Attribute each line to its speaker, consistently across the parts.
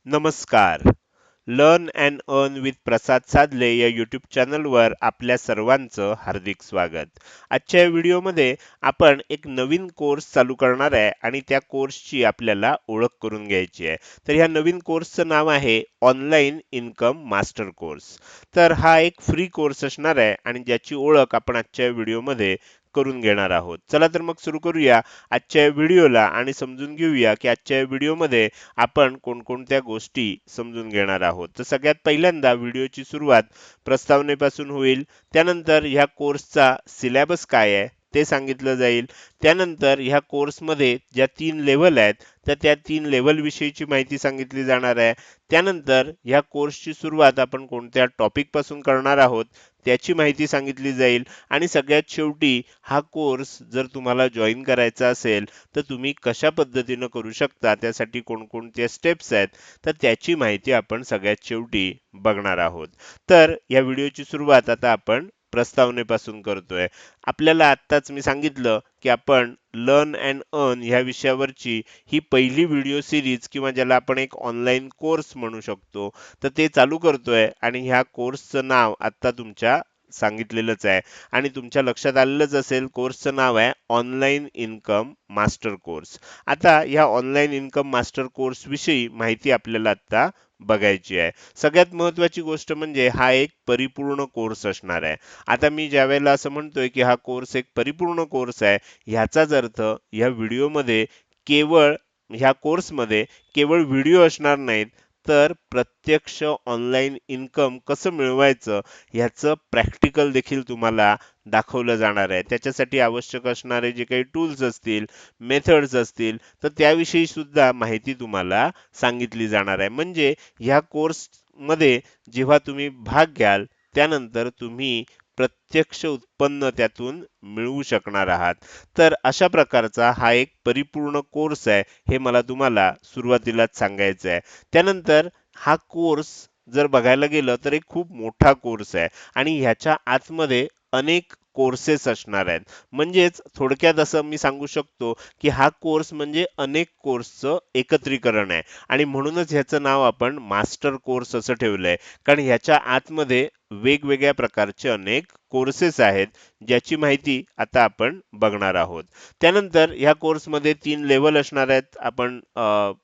Speaker 1: नमस्कार. Learn and earn with प्रसाद सादले या YouTube चॅनलवर आपल्या सर्वांचं हार्दिक स्वागत. आजच्या या व्हिडिओमध्ये आपण एक नवीन कोर्स चालू करणार आहे आणि त्या कोर्सची आपल्याला ओळख करून घ्यायची आहे. तर ह्या नवीन कोर्सचं नाव आहे ऑनलाईन इन्कम मास्टर कोर्स. तर हा एक फ्री कोर्स असणार आहे आणि ज्याची ओळख आपण आजच्या व्हिडिओमध्ये करून घेणार आहोत. चला तर मग सुरू करूया आजच्या व्हिडिओला आणि समजून घेऊया की आजच्या व्हिडिओमध्ये आपण कोणकोणत्या गोष्टी समजून घेणार आहोत. तर सगळ्यात पहिल्यांदा व्हिडिओची सुरुवात प्रस्तावनेपासून होईल. त्यानंतर ह्या कोर्सचा सिलेबस काय आहे ते सांगितलं जाईल. त्यानंतर ह्या कोर्समध्ये ज्या 3 लेव्हल आहेत तर त्या 3 लेव्हल विषयीची माहिती सांगितली जाणार आहे. त्यानंतर ह्या कोर्सची सुरुवात आपण कोणत्या टॉपिक पासून करणार आहोत त्याची माहिती सांगितली जाईल आणि सगळ्यात शेवटी हा कोर्स जर तुम्हाला जॉईन करायचा असेल तर तुम्ही कशा पद्धतीनं करू शकता, त्यासाठी कोणकोणत्या स्टेप्स आहेत, तर त्याची माहिती आपण सगळ्यात शेवटी बघणार आहोत. तर या व्हिडिओची सुरुवात आता आपण प्रस्तावनेपासून करतोय. आपल्याला आत्ताच मी सांगितलं की आपण लर्न अँड अर्न ह्या विषयावरची ही पहिली व्हिडिओ सिरीज किंवा ज्याला आपण एक ऑनलाईन कोर्स म्हणू शकतो, तर ते चालू करतोय आणि ह्या कोर्सचं नाव आता तुमच्या सांगितलेलंच आहे आणि तुमच्या लक्षात आलेलंच असेल, कोर्सचं नाव आहे ऑनलाईन इन्कम मास्टर कोर्स. आता ह्या ऑनलाईन इन्कम मास्टर कोर्स विषयी माहिती आपल्याला आता बघायची आहे. सगळ्यात महत्त्वाची गोष्ट म्हणजे हा एक परिपूर्ण कोर्स असणार आहे. आता मी ज्यावेळेला असं म्हणतोय की हा कोर्स एक परिपूर्ण कोर्स आहे, ह्याचाच अर्थ ह्या व्हिडिओमध्ये केवळ ह्या कोर्समध्ये केवळ व्हिडिओ असणार नाहीत, तर प्रत्यक्ष ऑनलाईन इन्कम कसं मिळवायचं ह्याचं प्रॅक्टिकल देखील तुम्हाला दाखवलं जाणार आहे. त्याच्यासाठी आवश्यक असणारे जे काही टूल्स असतील, मेथड्स असतील, तर त्याविषयी सुद्धा माहिती तुम्हाला सांगितली जाणार आहे. म्हणजे ह्या कोर्समध्ये जेव्हा तुम्ही भाग घ्याल त्यानंतर तुम्ही प्रत्यक्ष उत्पन्न त्यातून मिळवू शकणार आहात. तर अशा प्रकारचा हा एक परिपूर्ण कोर्स आहे, हे मला तुम्हाला सुरुवातीलाच सांगायचं आहे. त्यानंतर हा कोर्स जर बघायला गेलं तर एक खूप मोठा कोर्स आहे आणि ह्याच्या आतमध्ये अनेक कोर्सेस असणार आहेत. म्हणजेच थोडक्यात असं मी सांगू शकतो की हा कोर्स म्हणजे अनेक कोर्सचं एकत्रीकरण आहे आणि म्हणूनच ह्याचं नाव आपण मास्टर कोर्स असं ठेवलंय. कारण ह्याच्या आतमध्ये वेगवेगळ्या प्रकारचे अनेक कोर्सेस आहेत, ज्याची माहिती आता आपण बघणार आहोत. त्यानंतर ह्या कोर्समध्ये 3 लेव्हल असणार आहेत. आपण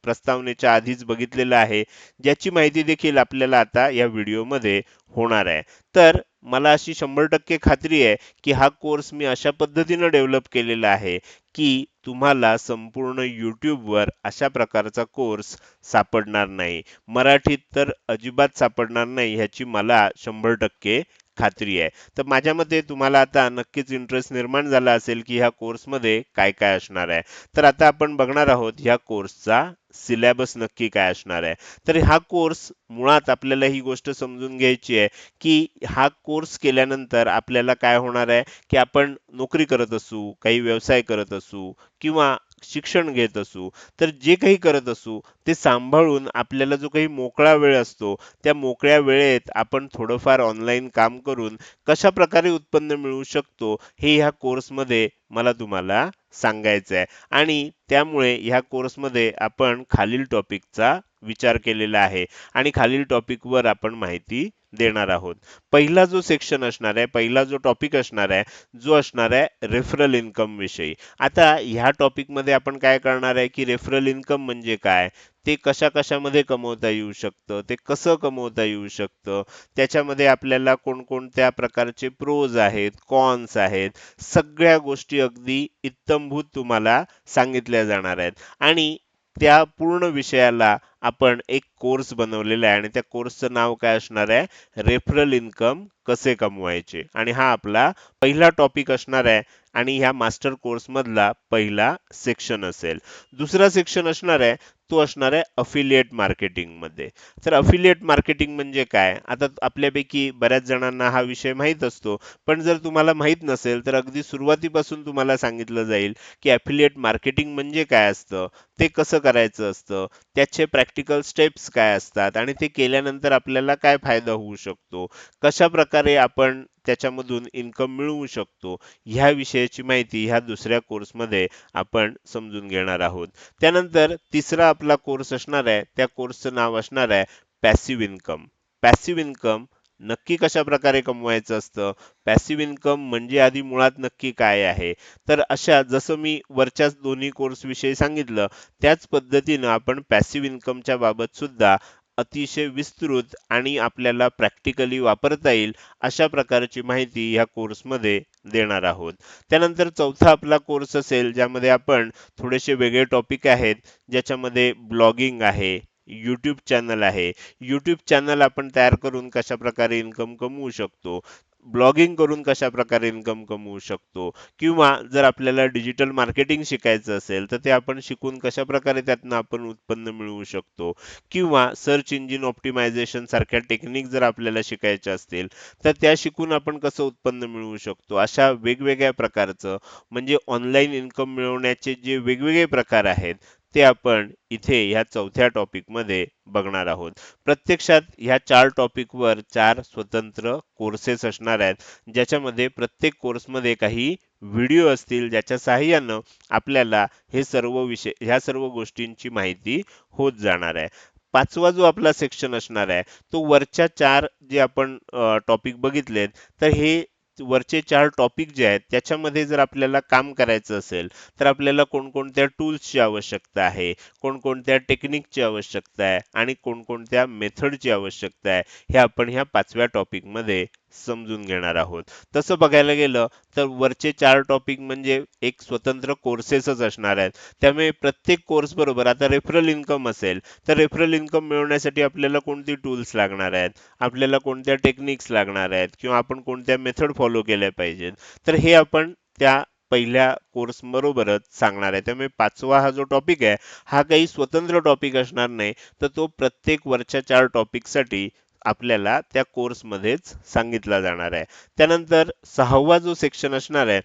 Speaker 1: प्रस्तावनेच्या आधीच बघितलेलं आहे, ज्याची माहिती देखील आपल्याला आता या व्हिडिओमध्ये होणार आहे. तर मला अशी 100% खात्री आहे की हा कोर्स मी अशा पद्धतीनं डेव्हलप केलेला आहे की तुम्हाला संपूर्ण YouTubeवर अशा प्रकारचा कोर्स सापडणार नाही. मराठीत तर अजिबात सापडणार नाही, ह्याची मला 100% खात्री आहे. तर माझ्या मते तुम्हाला आता नक्कीच इंटरेस्ट निर्माण झाला असेल की ह्या कोर्समध्ये काय काय असणार आहे. तर आता आपण बघणार आहोत ह्या कोर्सचा सिलेबस नक्की काय असणार आहे. तर हा कोर्स मुळात आपल्याला ही गोष्ट समजून घ्यायची आहे की हा कोर्स केल्यानंतर आपल्याला काय होणार आहे की आपण नोकरी करत असू, काही व्यवसाय करत असू किंवा शिक्षण घेत असू, तर जे काही करत असू ते सांभाळून आपल्याला जो काही मोकळा वेळ असतो, त्या मोकळ्या वेळेत आपण थोडंफार ऑनलाईन काम करून कशा प्रकारे उत्पन्न मिळवू शकतो, हे ह्या कोर्समध्ये मला तुम्हाला सांगायचं आहे. आणि त्यामुळे ह्या कोर्समध्ये आपण खालील टॉपिकचा विचार केलेला आहे आणि खालील टॉपिकवर आपण माहिती देणार आहोत. पहिला जो सेक्शन असणार आहे, पहिला जो टॉपिक असणार आहे, जो असणार आहे रेफरल इन्कम विषयी. आता ह्या टॉपिकमध्ये आपण काय करणार आहे की रेफरल इन्कम म्हणजे काय, ते कशा-कशामध्ये कमवता येऊ शकतं, ते कसं कमवता येऊ शकतं, त्याच्यामध्ये आपल्याला कोणकोणत्या प्रकारचे प्रोज आहेत, कॉन्स आहेत, सगळ्या गोष्टी अगदी इत्थंभूत तुम्हाला सांगितल्या जाणार आहेत. आणि त्या पूर्ण विषयाला आपण एक कोर्स बनवलेला आहे आणि त्या कोर्सचं नाव काय असणार आहे, रेफरल इन्कम कसे कमवायचे. आणि हा आपला पहिला टॉपिक असणार आहे आणि ह्या मास्टर कोर्स मधला पहिला सेक्शन असेल. दुसरा सेक्शन असणार आहे, तो असणार आहे अफिलिएट मार्केटिंग मध्ये. तर अफिलिएट मार्केटिंग म्हणजे काय, आता आपल्यापैकी बऱ्याच जणांना हा विषय माहीत असतो, पण जर तुम्हाला माहीत नसेल तर अगदी सुरुवातीपासून तुम्हाला सांगितलं जाईल की अफिलिएट मार्केटिंग म्हणजे काय असतं, ते कसं करायचं असतं, त्याचे प्रॅक्टिकल स्टेप्स काय असतात आणि ते केल्यानंतर आपल्याला काय फायदा होऊ शकतो, कशा प्रकारे आपण त्याच्यामधून इन्कम मिळवू शकतो, ह्या विषयाची माहिती ह्या दुसऱ्या कोर्समध्ये आपण समजून घेणार आहोत. त्यानंतर तिसरा आपला कोर्स असणार आहे, त्या कोर्सचं नाव असणार आहे पॅसिव्ह इन्कम. पॅसिव्ह इन्कम नक्की कशा प्रकारे कमवायचं असतं, पॅसिव्ह इन्कम म्हणजे आधी मुळात नक्की काय आहे. तर अशा जसं मी वरच्याच दोन्ही कोर्स विषयी सांगितलं, त्याच पद्धतीनं आपण पॅसिव्ह इन्कमच्या बाबत सुद्धा अतिशय विस्तृत आणि आपल्याला प्रॅक्टिकली वापरता येईल अशा प्रकारची माहिती ह्या कोर्समध्ये देणार आहोत. त्यानंतर चौथा आपला कोर्स असेल, ज्यामध्ये आपण थोडेसे वेगळे टॉपिक आहेत, ज्याच्यामध्ये ब्लॉगिंग आहे, यूट्यूब चॅनल आहे. यूट्यूब चॅनल आपण तयार करून कशाप्रकारे इन्कम कमवू शकतो, ब्लॉगिंग करून कशाप्रकारे इन्कम कमवू शकतो, किंवा जर आपल्याला डिजिटल मार्केटिंग शिकायचं असेल, तर ते आपण शिकून कशाप्रकारे त्यातनं आपण उत्पन्न मिळवू शकतो, किंवा सर्च इंजिन ऑप्टिमायझेशन सारख्या टेक्निक जर आपल्याला शिकायच्या असतील, तर त्या शिकून आपण कसं उत्पन्न मिळवू शकतो. अशा वेगवेगळ्या प्रकारचं म्हणजे ऑनलाईन इन्कम मिळवण्याचे जे वेगवेगळे प्रकार आहेत, ते आपण इथे ह्या चौथ्या टॉपिकमध्ये बघणार आहोत. प्रत्यक्षात ह्या 4 टॉपिकवर 4 स्वतंत्र कोर्सेस असणार आहेत, ज्याच्यामध्ये प्रत्येक कोर्समध्ये काही व्हिडिओ असतील, ज्याच्या सहाय्यानं आपल्याला ह्या सर्व गोष्टींची माहिती होत जाणार आहे. पाचवा जो आपला सेक्शन असणार आहे, तो वरच्या 4 जे आपण टॉपिक बघितलेत, तर हे वरचे 4 टॉपिक जे आहेत, त्याच्यामध्ये जर आपल्याला काम करायचं असेल, तर आपल्याला कोणकोणत्या टूल्सची आवश्यकता आहे, कोणकोणत्या टेक्निकची आवश्यकता आहे आणि कोणकोणत्या मेथडची आवश्यकता आहे, हे आपण ह्या 5व्या टॉपिकमध्ये समजून घेणार आहोत. तसं बघायला गेलं तर वरचे 4 टॉपिक म्हणजे एक स्वतंत्र कोर्सेसच असणार आहेत. त्यामुळे प्रत्येक कोर्स बरोबर आता रेफरल इन्कम असेल, तर रेफरल इन्कम मिळवण्यासाठी आपल्याला कोणती टूल्स लागणार आहेत, आपल्याला कोणत्या टेक्निक्स लागणार आहेत, किंवा आपण कोणत्या मेथड फॉलो केल्या पाहिजेत, तर हे आपण त्या पहिल्या कोर्स बरोबरच सांगणार आहे. त्यामुळे 5वा हा जो टॉपिक आहे, हा काही स्वतंत्र टॉपिक असणार नाही, तर तो प्रत्येक वरच्या 4 टॉपिकसाठी आपल्याला त्या कोर्समध्येच सांगितला जाणार आहे. त्यानंतर 6वा जो सेक्शन असणार आहे,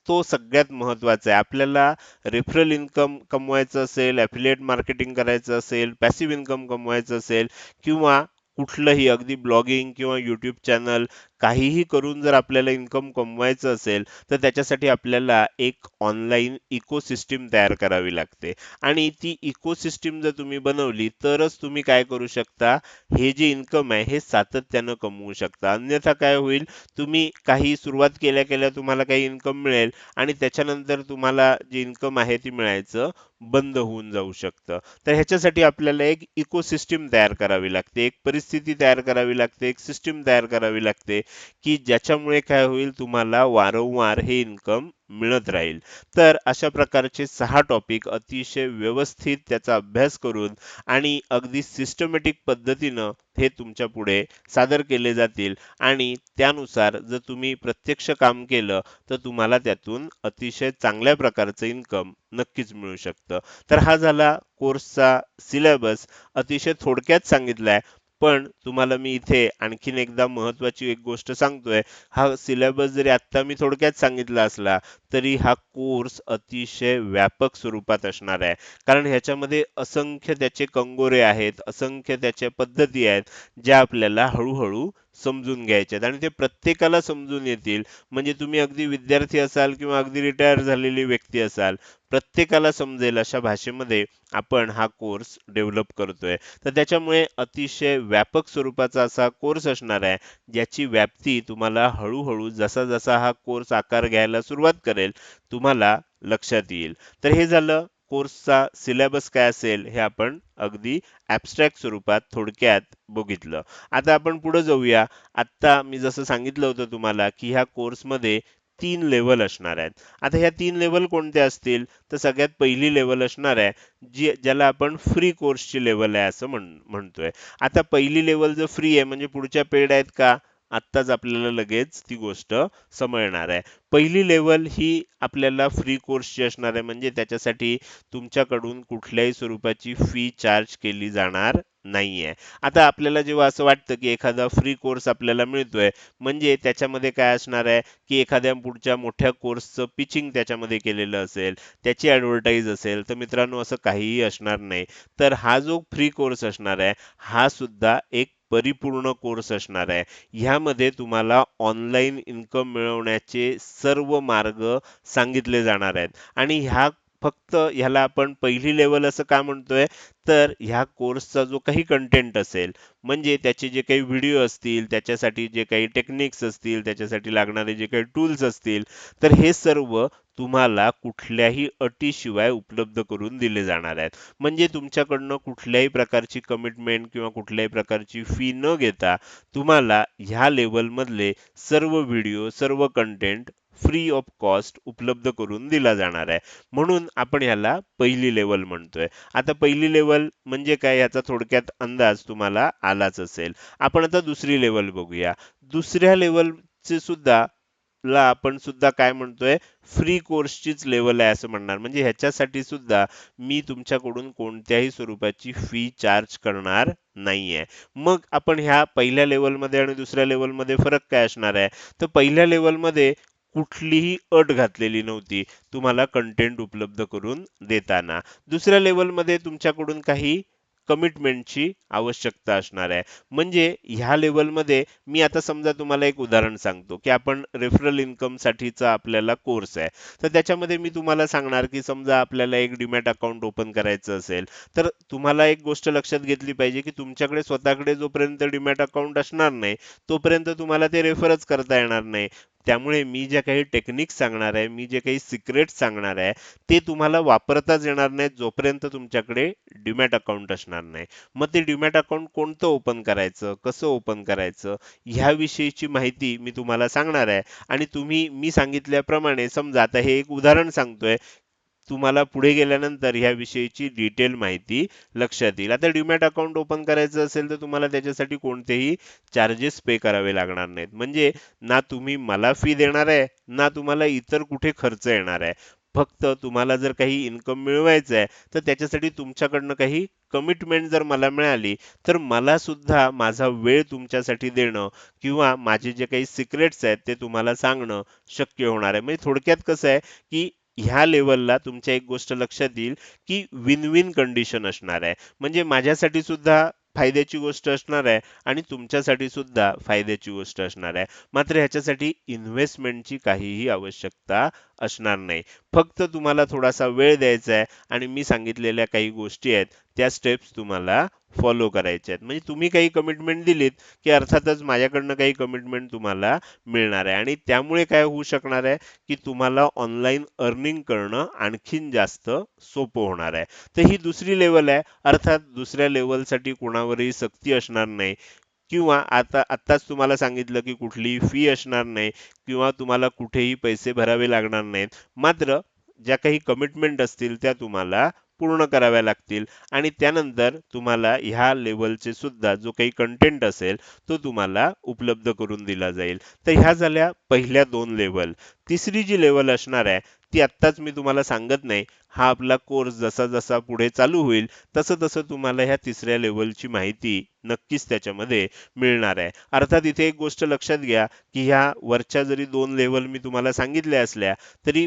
Speaker 1: तो सगळ्यात महत्त्वाचा आहे. आपल्याला रेफरल इन्कम कमवायचं असेल, ॲफिलिएट मार्केटिंग करायचं असेल, पॅसिव्ह इन्कम कमवायचं असेल, किंवा कुठलंही अगदी ब्लॉगिंग किंवा यूट्यूब चॅनल काहीही करून जर आपल्याला इन्कम कमवायचं असेल, तर त्याच्यासाठी आपल्याला एक ऑनलाईन इकोसिस्टम तयार करावी लागते. आणि ती इकोसिस्टम जर तुम्ही बनवली, तरच तुम्ही काय करू शकता, हे जे इन्कम आहे हे सातत्यानं कमवू शकता. अन्यथा काय होईल, तुम्ही काही सुरुवात केल्या केल्या तुम्हाला काही इन्कम मिळेल आणि त्याच्यानंतर तुम्हाला जे इन्कम आहे ती मिळायचं बंद होऊन जाऊ शकतं. तर ह्याच्यासाठी आपल्याला एक इकोसिस्टम तयार करावी लागते, एक परिस्थिती तयार करावी लागते, एक सिस्टम तयार करावी लागते, की ज्याच्यामुळे काय होईल, तुम्हाला वारंवार हे इन्कम मिळत राहील. तर अशा प्रकारचे 6 टॉपिक अतिशय व्यवस्थित त्याचा अभ्यास करून आणि अगदी सिस्टमॅटिक पद्धतीनं हे तुमच्या पुढे सादर केले जातील, आणि त्यानुसार जर तुम्ही प्रत्यक्ष काम केलं, तर तुम्हाला त्यातून अतिशय चांगल्या प्रकारचं इन्कम नक्कीच मिळू शकतं. तर हा झाला कोर्सचा सिलेबस. अतिशय थोडक्यात सांगितलाय, पण तुम्हाला मी इथे आणखीन एकदा महत्त्वाची एक गोष्ट सांगतोय. हा सिलेबस जरी आत्ता मी थोडक्यात सांगितला असला, तरी हा कोर्स अतिशय व्यापक स्वरूपात असणार आहे. कारण ह्याच्यामध्ये असंख्य त्याचे कंगोरे आहेत, असंख्य त्याच्या पद्धती आहेत, ज्या आपल्याला हळूहळू समजून घ्यायचे आहेत आणि ते प्रत्येकाला समजून येतील. म्हणजे तुम्ही अगदी विद्यार्थी असाल किंवा अगदी रिटायर झालेली व्यक्ती असाल, प्रत्येकाला समजेल अशा भाषेमध्ये आपण हा कोर्स डेव्हलप करतोय. तर त्याच्यामुळे अतिशय व्यापक स्वरूपाचा असा कोर्स असणार आहे, ज्याची व्याप्ती तुम्हाला हळूहळू जसा जसा हा कोर्स आकार घ्यायला सुरुवात करेल, तुम्हाला लक्षात येईल. तर हे झालं कोर्सचा सिलेबस काय असेल, हे आपण अगदी ॲब्स्ट्रॅक्ट स्वरूपात थोडक्यात बघितलं. आता आपण पुढे जाऊया. आत्ता मी जसं सांगितलं होतं तुम्हाला, की ह्या कोर्समध्ये 3 लेव्हल असणार आहेत. आता ह्या 3 लेव्हल कोणत्या असतील, तर सगळ्यात पहिली लेव्हल असणार आहे, ज्याला आपण फ्री कोर्सची लेव्हल आहे असं म्हणतोय. आता पहिली लेव्हल जर फ्री आहे, म्हणजे पुढच्या पेड आहेत का? आत्ताच आपल्याला लगेच ती गोष्ट समजणार आहे. पहिली लेव्हल ही आपल्याला फ्री कोर्सची असणार आहे, म्हणजे त्याच्यासाठी तुमच्याकडून कुठल्याही स्वरूपाची फी चार्ज केली जाणार नाहीये. आता आपल्याला जेव्हा असं वाटतं, की एखादा फ्री कोर्स आपल्याला मिळतोय, म्हणजे त्याच्यामध्ये काय असणार आहे, की एखाद्या पुढच्या मोठ्या कोर्सचं पिचिंग त्याच्यामध्ये केलेलं असेल, त्याची ॲडव्हर्टाइज असेल, तर मित्रांनो असं काहीही असणार नाही. तर हा जो फ्री कोर्स असणार आहे, हा सुद्धा एक परिपूर्ण कोर्स असणार आहे. ह्यामध्ये तुम्हाला ऑनलाईन इन्कम मिळवण्याचे सर्व मार्ग सांगितले जाणार आहेत आणि फक्त ह्याला आपण पहिली लेव्हल असं का म्हणतोय, तर ह्या कोर्सचा जो काही कंटेंट असेल, म्हणजे त्याचे जे काही व्हिडिओ असतील, त्याच्यासाठी जे काही टेक्निक्स असतील, त्याच्यासाठी लागणारे जे काही टूल्स असतील, तर हे सर्व तुम्हाला कुठल्याही अटीशिवाय उपलब्ध करून दिले जाणार आहेत. म्हणजे तुमच्याकडनं कुठल्याही प्रकारची कमिटमेंट किंवा कुठल्याही प्रकारची फी न घेता तुम्हाला ह्या लेव्हलमधले सर्व व्हिडिओ, सर्व कंटेंट फ्री ऑफ कॉस्ट उपलब्ध करून दिला जाणार आहे. म्हणून आपण ह्याला पहिली लेव्हल म्हणतोय. आता पहिली लेव्हल म्हणजे काय याचा थोडक्यात अंदाज तुम्हाला आलाच असेल. आपण आता दुसरी लेव्हल बघूया. दुसऱ्या लेव्हलचे सुद्धा ला आपण सुद्धा काय म्हणतोय, फ्री कोर्सचीच लेव्हल आहे असं म्हणणार. म्हणजे ह्याच्यासाठी सुद्धा मी तुमच्याकडून कोणत्याही स्वरूपाची फी चार्ज करणार नाहीये. मग आपण ह्या पहिल्या लेव्हलमध्ये आणि दुसऱ्या लेव्हलमध्ये फरक काय असणार आहे? तर पहिल्या लेव्हलमध्ये कुठलीही अट घातलेली नव्हती तुम्हाला कंटेंट उपलब्ध करून देताना. दुसऱ्या लेव्हलमध्ये तुमच्याकडून काही कमिटमेंटची आवश्यकता असणार आहे. म्हणजे ह्या लेव्हलमध्ये मी आता समजा तुम्हाला एक उदाहरण सांगतो, की आपण रेफरल इन्कम साठीचा आपल्याला कोर्स आहे. तर त्याच्यामध्ये मी तुम्हाला सांगणार, की समजा आपल्याला एक डीमॅट अकाउंट ओपन करायचं असेल, तर तुम्हाला एक गोष्ट लक्षात घेतली पाहिजे, की तुमच्याकडे स्वतःकडे जोपर्यंत डीमॅट अकाउंट असणार नाही, तोपर्यंत तुम्हाला ते रेफरच करता येणार नाही. त्यामुळे मी ज्या काही टेक्निक्स सांगणार आहे, मी जे काही सिक्रेट्स सांगणार आहे, ते तुम्हाला वापरताच येणार नाहीत जोपर्यंत तुमच्याकडे डीमॅट अकाउंट असणार नाही. मग ते डीमॅट अकाउंट कोणतं ओपन करायचं, कसं ओपन करायचं, ह्याविषयीची माहिती मी तुम्हाला सांगणार आहे. आणि तुम्ही मी सांगितल्याप्रमाणे समजा आता हे एक उदाहरण सांगतोय, तुम्हाला पुढे गेल्यानंतर ह्याविषयीची डिटेल माहिती लक्षात येईल. आता डीमॅट अकाउंट ओपन करायचं असेल तर तुम्हाला त्याच्यासाठी कोणतेही चार्जेस पे करावे लागणार नाहीत. म्हणजे ना तुम्ही मला फी देणार आहे, ना तुम्हाला इतर कुठे खर्च येणार आहे. फक्त तुम्हाला जर काही इन्कम मिळवायचं आहे, तर त्याच्यासाठी तुमच्याकडनं काही कमिटमेंट जर मला मिळाली, तर मला सुद्धा माझा वेळ तुमच्यासाठी देणं किंवा माझे जे काही सिक्रेट्स आहेत ते तुम्हाला सांगणं शक्य होणार आहे. म्हणजे थोडक्यात कसं आहे, की ह्या लेव्हलला तुमच्या एक गोष्ट लक्षात येईल, की विन विन कंडिशन असणार आहे. म्हणजे माझ्यासाठी सुद्धा फायद्याची गोष्ट असणार आहे आणि तुमच्यासाठी सुद्धा फायद्याची गोष्ट असणार आहे. मात्र ह्याच्यासाठी इन्व्हेस्टमेंटची काहीही आवश्यकता असणार नाही. फक्त तुम्हाला थोडासा वेळ द्यायचा आहे आणि मी सांगितलेल्या काही गोष्टी आहेत, त्या स्टेप्स तुम्हाला फॉलो करायच्या आहेत. म्हणजे तुम्ही काही कमिटमेंट दिलीत, की अर्थातच माझ्याकडनं काही कमिटमेंट तुम्हाला मिळणार आहे आणि त्यामुळे काय होऊ शकणार आहे, की तुम्हाला ऑनलाईन अर्निंग करणं आणखीन जास्त सोपं होणार आहे. तर ही दुसरी लेव्हल आहे. अर्थात दुसऱ्या लेव्हलसाठी कोणावरही सक्ती असणार नाही किंवा आत्ताच तुम्हाला सांगितलं, की कुठलीही फी असणार नाही किंवा तुम्हाला कुठेही पैसे भरावे लागणार नाहीत. मात्र ज्या काही कमिटमेंट असतील त्या तुम्हाला पूर्ण कराव्या लागतील आणि त्यानंतर तुम्हाला ह्या लेव्हलचे सुद्धा जो काही कंटेंट असेल, तो तुम्हाला उपलब्ध करून दिला जाईल. तर ह्या झाल्या पहिल्या 2 लेव्हल. तिसरी जी लेव्हल असणार आहे, ती आत्ताच मी तुम्हाला सांगत नाही. हा आपला कोर्स जसा-जसा पुढे चालू होईल, तसं-तसं तुम्हाला ह्या तिसऱ्या लेव्हलची माहिती नक्कीच त्याच्यामध्ये मिळणार आहे. अर्थात इथे एक गोष्ट लक्षात घ्या, की ह्या वरच्या जरी 2 लेव्हल मी तुम्हाला सांगितल्या असल्या, तरी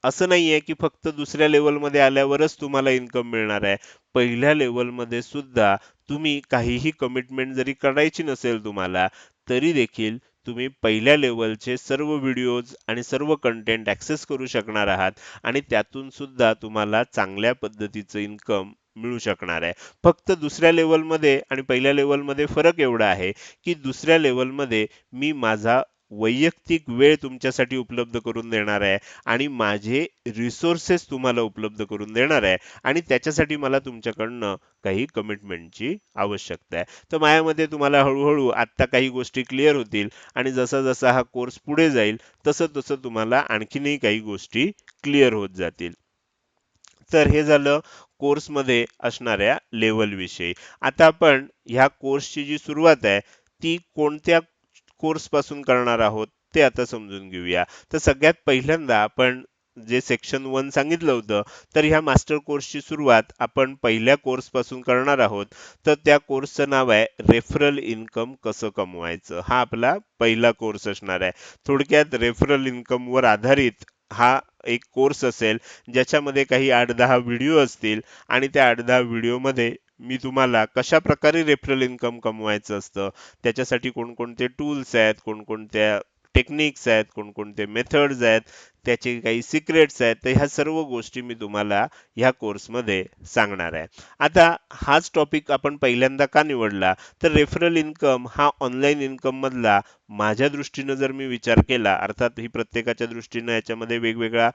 Speaker 1: असं नाहीये, की फक्त दुसऱ्या लेव्हलमध्ये आल्यावरच तुम्हाला इन्कम मिळणार आहे. पहिल्या लेव्हलमध्ये सुद्धा तुम्ही काहीही कमिटमेंट जरी करायची नसेल तुम्हाला, तरी देखील तुम्ही पहिल्या लेव्हलचे सर्व व्हिडिओज आणि सर्व कंटेंट ॲक्सेस करू शकणार आहात आणि त्यातून सुद्धा तुम्हाला चांगल्या पद्धतीचं इन्कम मिळू शकणार आहे. फक्त दुसऱ्या लेव्हलमध्ये आणि पहिल्या लेव्हलमध्ये फरक एवढा आहे, की दुसऱ्या लेव्हलमध्ये मी माझा वैयक्तिक वेळ तुमच्यासाठी उपलब्ध करून देणार आहे आणि माझे रिसोर्सेस तुम्हाला उपलब्ध करून देणार आहे आणि त्याच्यासाठी मला तुमच्याकडनं काही कमिटमेंटची आवश्यकता आहे. तर माझ्या मते तुम्हाला हळू-हळू आत्ता काही गोष्टी क्लिअर होतील आणि जसा-जसा हा कोर्स पुढे जाईल, तसं-तसं तुम्हाला आणखीनही काही गोष्टी क्लिअर होत जातील. तर हे झालं कोर्समध्ये असणाऱ्या लेव्हलविषयी. आता आपण ह्या कोर्सची जी सुरुवात आहे, ती कोणत्या कोर्सपासून करणार आहोत, ते आता समजून घेऊया. तर सगळ्यात पहिल्यांदा आपण जे सेक्शन 1 सांगितलं होतं, तर ह्या मास्टर कोर्सची सुरुवात आपण पहिल्या कोर्सपासून करणार आहोत. तर त्या कोर्सचं नाव आहे रेफरल इन्कम कसं कमवायचं. हा आपला पहिला कोर्स असणार आहे. थोडक्यात रेफरल इन्कमवर आधारित हा एक कोर्स असेल, ज्याच्यामध्ये काही 8-10 व्हिडिओ असतील आणि त्या 8-10 व्हिडिओमध्ये मी तुम्हाला कशा प्रकारे रेफरल इन्कम कमवायचं असतं, त्याच्यासाठी कोणकोणते टूल्स आहेत, कोणकोणत्या टेक्निक्स आहेत, कोणकोणते मेथड्स आहेत, त्याचे काही सिक्रेट्स आहेत, तर ह्या सर्व गोष्टी मी तुम्हाला ह्या कोर्समध्ये सांगणार आहे. आता हाच टॉपिक आपण पहिल्यांदा का निवडला, तर रेफरल इन्कम हा ऑनलाईन इन्कम मधला माझ्या दृष्टीनं जर मी विचार केला, अर्थात ही प्रत्येकाच्या दृष्टीनं याच्यामध्ये वेगवेगळा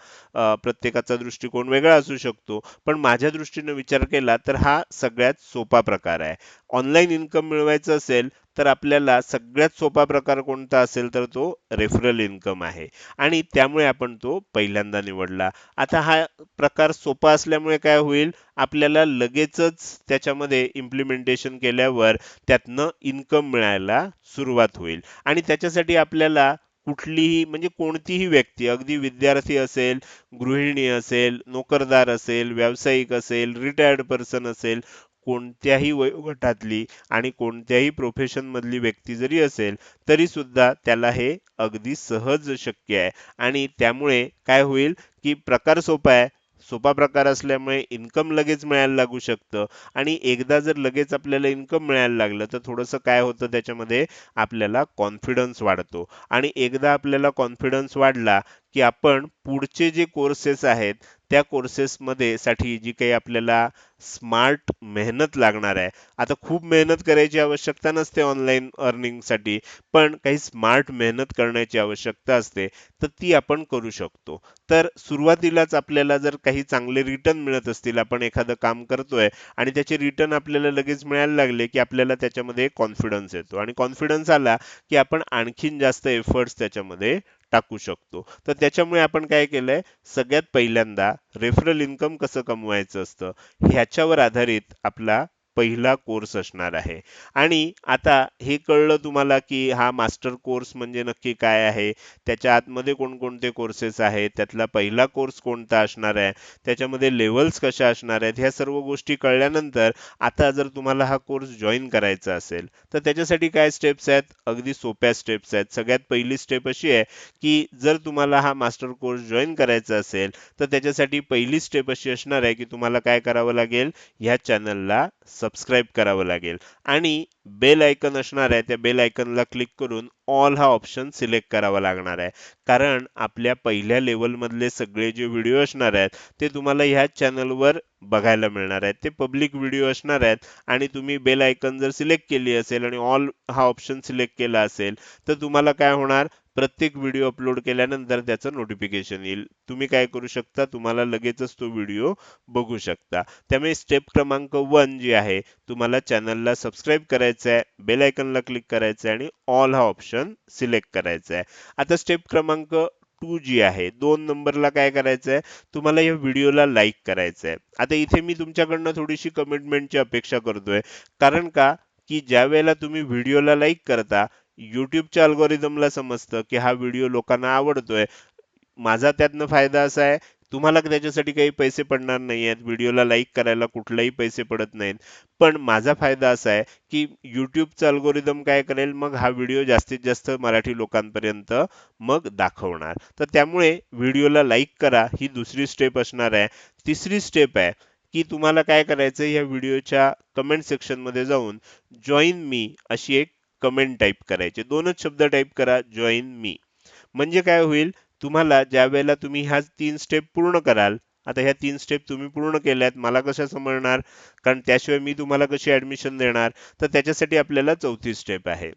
Speaker 1: प्रत्येकाचा दृष्टिकोन वेगळा असू शकतो, पण माझ्या दृष्टीनं विचार केला तर हा सगळ्यात सोपा प्रकार आहे. ऑनलाईन इन्कम मिळवायचं असेल तर आपल्याला सगळ्यात सोपा प्रकार कोणता असेल तर तो रेफरल इन्कम आहे आणि त्यामुळे आपण तो पहिल्यांदा निवडला. आता हा प्रकार सोपा असल्यामुळे काय होईल, आपल्याला लगेचच त्याच्यामध्ये इम्प्लिमेंटेशन केल्यावर त्यातनं इन्कम मिळायला सुरुवात होईल आणि त्याच्यासाठी आपल्याला कुठलीही म्हणजे कोणतीही व्यक्ती, अगदी विद्यार्थी असेल, गृहिणी असेल, नोकरदार असेल, व्यावसायिक असेल, रिटायर्ड पर्सन असेल, कोणत्याही वयोगटातली आणि कोणत्याही प्रोफेशन मधली व्यक्ती जरी असेल, तरी सुद्धा त्याला हे अगदी सहज शक्य आहे आणि त्यामुळे काय होईल, की प्रकार सोपा आहे. सोपा प्रकार असल्यामुळे इन्कम लगेच मिळायला लागू शकतं आणि एकदा जर लगेच आपल्याला इन्कम मिळायला लागलं, तर थोडंसं काय होतं त्याच्यामध्ये आपल्याला कॉन्फिडन्स वाढतो आणि एकदा आपल्याला कॉन्फिडन्स वाढला, की आपण पुढचे जे कोर्सेस आहेत, त्या कोर्सेसमध्ये साठी जी काही आपल्याला स्मार्ट मेहनत लागणार आहे. आता खूप मेहनत करायची आवश्यकता नसते ऑनलाईन अर्निंगसाठी, पण काही स्मार्ट मेहनत करण्याची आवश्यकता असते, तर ती आपण करू शकतो. तर सुरुवातीलाच आपल्याला जर काही चांगले रिटर्न मिळत असतील, आपण एखादं काम करतोय आणि त्याचे रिटर्न आपल्याला लगेच मिळायला लागले, की आपल्याला त्याच्यामध्ये कॉन्फिडन्स येतो आणि कॉन्फिडन्स आला, की आपण आणखीन जास्त एफर्ट्स त्याच्यामध्ये टाकू शकतो. तर त्याच्यामुळे आपण काय केलंय, सगळ्यात पहिल्यांदा रेफरल इन्कम कसं कमवायचं असतं, ह्याच्यावर आधारित आपला पहिला कोर्स असणार आहे. आणि आता हे कळलं तुम्हाला, की हा मास्टर कोर्स म्हणजे नक्की काय आहे, त्याच्या आतमध्ये कोणकोणते कोर्सेस आहेत, त्यातला पहिला कोर्स कोणता असणार आहे, त्याच्यामध्ये लेव्हल्स कशा असणार आहेत, ह्या सर्व गोष्टी कळल्यानंतर आता जर तुम्हाला हा कोर्स जॉइन करायचा असेल, तर त्याच्यासाठी काय स्टेप्स आहेत, अगदी सोप्या स्टेप्स आहेत. सगळ्यात पहिली स्टेप अशी आहे, की जर तुम्हाला हा मास्टर कोर्स जॉइन करायचा असेल, तर त्याच्यासाठी पहिली स्टेप अशी असणार आहे, की तुम्हाला काय करावं लागेल, ह्या चॅनलला सबस्क्राईब करावं लागेल आणि बेल आयकॉन असणार आहे, त्या बेल आयकॉनला क्लिक करून ऑल हा ऑप्शन सिलेक्ट करावा लागणार आहे. कारण आपल्या पहिल्या लेव्हलमधले सगळे जे व्हिडिओ असणार आहेत, ते तुम्हाला ह्या चॅनलवर बघायला मिळणार आहेत. ते पब्लिक व्हिडिओ असणार आहेत आणि तुम्ही बेल आयकॉन जर सिलेक्ट केली असेल आणि ऑल हा ऑप्शन सिलेक्ट केला असेल, तर तुम्हाला काय होणार, प्रत्येक व्हिडिओ अपलोड केल्यानंतर त्याचं नोटिफिकेशन येईल. तुम्ही काय करू शकता, तुम्हाला लगेचच तो व्हिडिओ बघू शकता. त्यामुळे स्टेप क्रमांक 1 जी आहे, तुम्हाला चॅनलला सबस्क्राईब करायचं आहे, बेल आयकॉनला क्लिक करायचं आहे आणि ऑल हा ऑप्शन सिलेक्ट करायचा आहे. आता स्टेप क्रमांक 2 जी आहे, 2 नंबरला काय करायचं आहे, तुम्हाला या व्हिडिओला लाईक करायचं आहे. आता इथे मी तुमच्याकडनं थोडीशी कमिटमेंटची अपेक्षा करतोय. कारण का, की ज्यावेळेला तुम्ही व्हिडिओला लाईक करता, YouTubeच्या अल्गोरिदमला समजतं, की हा व्हिडिओ लोकांना आवडतोय. माझा त्यातनं फायदा असा आहे, तुम्हाला त्याच्यासाठी काही पैसे पडणार नाहीयेत. व्हिडिओला लाईक करायला कुठलाही पैसे पडत नाहीत. पण माझा फायदा असा आहे, की YouTubeचं अल्गोरिदम काय करेल, मग हा व्हिडिओ जास्तीत जास्त मराठी लोकांपर्यंत मग दाखवणार. तर त्यामुळे व्हिडिओला लाईक करा, ही दुसरी स्टेप असणार आहे. तिसरी स्टेप आहे, की तुम्हाला काय करायचं, या व्हिडिओच्या कमेंट सेक्शनमध्ये जाऊन जॉइन मी अशी एक कमेंट टाइप करायची. 2च शब्द टाइप करा, जॉइन मी. म्हणजे काय होईल, तुम्हाला ज्यावेळेला तुम्ही ह्या 3 स्टेप पूर्ण कराल, आता ह्या 3 स्टेप तुम्ही पूर्ण केल्यात, मला कसं समजणार? कारण त्याशिवाय मी तुम्हाला कशी ॲडमिशन देणार? तर त्याच्यासाठी आपल्याला 4थी स्टेप आहे.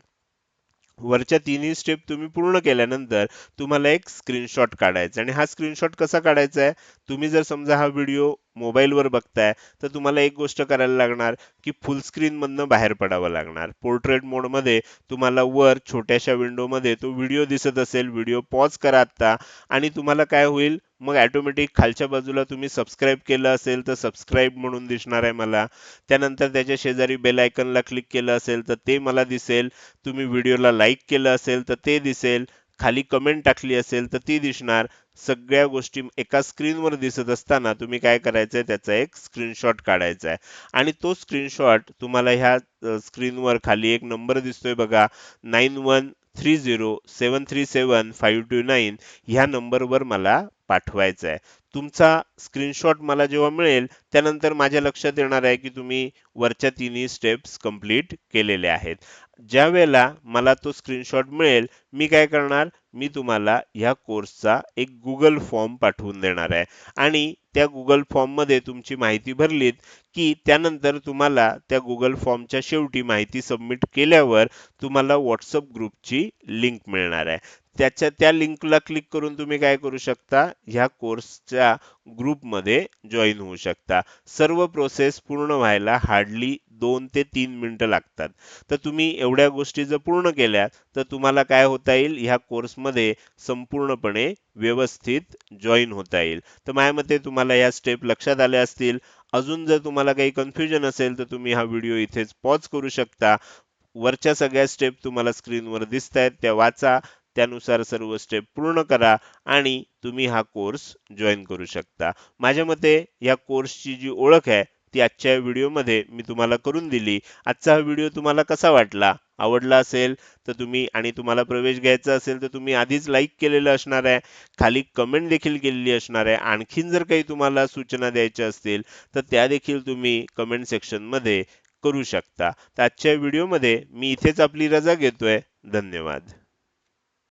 Speaker 1: वरच्या तिन्ही स्टेप तुम्ही पूर्ण केल्यानंतर तुम्हाला एक स्क्रीनशॉट काढायचा आणि हा स्क्रीनशॉट कसा काढायचा आहे, तुम्ही जर समजा हा व्हिडिओ मोबाईलवर बघताय, तर तुम्हाला एक गोष्ट करायला लागणार, की फुल स्क्रीन मधनं बाहेर पडावं लागणार. पोर्ट्रेट मोडमध्ये तुम्हाला वर छोट्याशा विंडोमध्ये तो व्हिडिओ दिसत असेल, व्हिडिओ पॉज करा आता आणि तुम्हाला काय होईल, मग ऑटोमॅटिक खालच्या बाजूला तुम्ही सबस्क्राईब केलं असेल तर सबस्क्राईब म्हणून दिसणार आहे मला. त्यानंतर त्याच्या शेजारी बेल आयकॉनला क्लिक केलं असेल तर ते मला दिसेल. तुम्ही व्हिडिओला लाईक केलं असेल तर ते दिसेल. खाली कमेंट टाकली असेल तर ती दिसणार. सगळ्या गोष्टी एका स्क्रीनवर दिसत असताना तुम्ही काय करायचंय, त्याचा एक स्क्रीनशॉट काढायचा आहे आणि तो स्क्रीनशॉट तुम्हाला ह्या स्क्रीनवर खाली एक नंबर दिसतोय बघा, 9130737529 ह्या नंबरवर मला पाठवायचा आहे. तुमचा स्क्रीनशॉट मला जेव्हा मिळेल, त्यानंतर माझ्या लक्षात येणार आहे की तुम्ही वरच्या तिन्ही स्टेप्स कंप्लीट केलेल्या आहेत. ज्यावेळेला मला तो स्क्रीनशॉट मिळेल, मी काय करणार, मी तुम्हाला ह्या कोर्सचा एक Google फॉर्म पाठवून देणार आहे आणि त्या Google फॉर्ममध्ये तुमची माहिती भरलीत, की त्यानंतर तुम्हाला त्या Google फॉर्मच्या शेवटी माहिती सबमिट केल्यावर तुम्हाला WhatsApp ग्रुपची लिंक मिळणार आहे. त्या लिंकला क्लिक करून तुम्ही काय करू शकता, ह्या कोर्सच्या ग्रुपमध्ये जॉइन होऊ शकता. सर्व प्रोसेस पूर्ण व्हायला हार्डली 2 ते 3 मिनिटं लागतात. तर तुम्ही एवढ्या गोष्टी जर पूर्ण केल्या, तर तुम्हाला काय होता येईल, ह्या कोर्समध्ये संपूर्णपणे व्यवस्थित जॉइन होता येईल. तर माझ्या मते तुम्हाला या स्टेप लक्षात आल्या असतील. अजून जर तुम्हाला काही कन्फ्युजन असेल, तर तुम्ही हा व्हिडिओ इथेच पॉज करू शकता. वरच्या सगळ्या स्टेप तुम्हाला स्क्रीनवर दिसतायत, त्या वाचा. त्यानुसार सर्व स्टेप पूर्ण करा आणि तुम्ही हा कोर्स जॉइन करू शकता. माझ्या मते या कोर्सची जी ओळख आहे, ती आजच्या व्हिडिओमध्ये मी तुम्हाला करून दिली. आजचा हा व्हिडिओ तुम्हाला कसा वाटला? आवडला असेल तर तुम्ही, आणि तुम्हाला प्रवेश घ्यायचा असेल तर तुम्ही आधीच लाईक केलेलं असणार आहे. खाली कमेंट देखील केलेली असणार आहे. आणखीन जर काही तुम्हाला सूचना द्यायच्या असतील, तर त्या देखील तुम्ही कमेंट सेक्शनमध्ये करू शकता. तर आजच्या व्हिडिओमध्ये मी इथेच आपली रजा घेतोय. धन्यवाद.